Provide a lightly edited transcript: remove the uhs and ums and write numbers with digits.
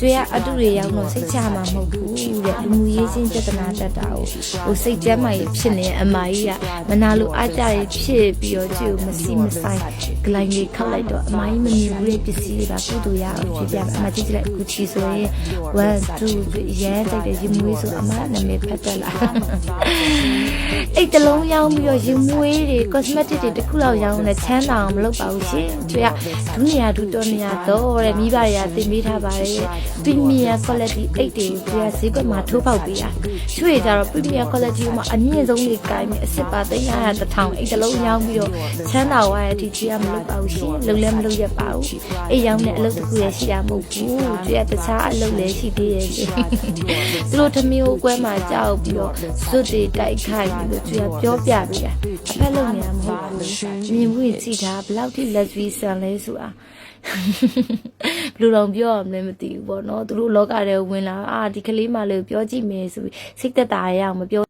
ကျွေးအတူတွေရောက်တော့စိတ်ချမှာမဟုတ်ဘူးတဲ့လူမှုရေးချင်းပြဿနာတက်တာကိုဟိုစိတ်ကျမ်းမာရေးဖြစ်နေအမကြီးကမနာလို့အားကြရဖြစ်ပြီးတော့ကျွေးကိုမစီမဆိုင်ဂလိုင်းလေးခောက်လိုက်တော့အမကြီးမမြင်ဘူးတဲ့ပစ္စည်းတွေကကုတူရအောင်ကြည့်ပြအမကြည့်လိုက်အခုချီဆိုရင်1 2ရဲတိုက်တဲ့ရင်မွေးဆိုအမနာမည်ဖတ်တက်လာအဲ့တလုံးရောင်းပြီးတော့ရင်မွေးတွေ cosmetic တွေတစ်ခုလောက်ရောင်းနေချမ်းသာအောင်မလုပ်ပါဘူးရှင်ကျွေးကဒုနေရာဒုတော်နေရာတော့တဲ့မိဘတွေကတင်ပေးထားပါတယ် Premier quality 8တွေကိုကျွေးကဈေးကွက်မှာထိုးပေါက်ပေးတာကျွေးကြတော့ Premier quality မှာအမြင့်ဆုံးလေးကိုင်းပြီးအစ်စ်ပါ300 1000အဲ့တလုံးရောင်းပြီးတော့ချမ်းသာဝါရဲ့အထိကျွေးကမလုပ်ပါဘူးရှင်လုံလည်းမလုပ်ရပါဘူးအဲ့ရောင်းတဲ့အလုပ်တစ်ခုရရှိတာမဟုတ်ဘူးကျွေးကတခြားအလုပ်လည်းရှိသေးရဲ့ရှင်သူတို့သမီးကိုကွဲမှာကြောက်ပြီးတော့စွတ်တွေတိုက်ခိုက်ပြီးတော့ကျွေးကပြောပြပေးတာအဖက်လုပ်နေတာမဟုတ်ဘူးမြင်မှုကြည့်တာဘယ်လောက်ထိ lesbian ဆန်လဲဆိုတာဘလူတော်ပြောရမလဲမသိဘူးပေါ့နော်သူတို့လောကထဲဝင်လာဒီကလေးမလေးကိုပြောကြည့်မယ်ဆိုပြီးစိတ်သက်သာရအောင်မပြော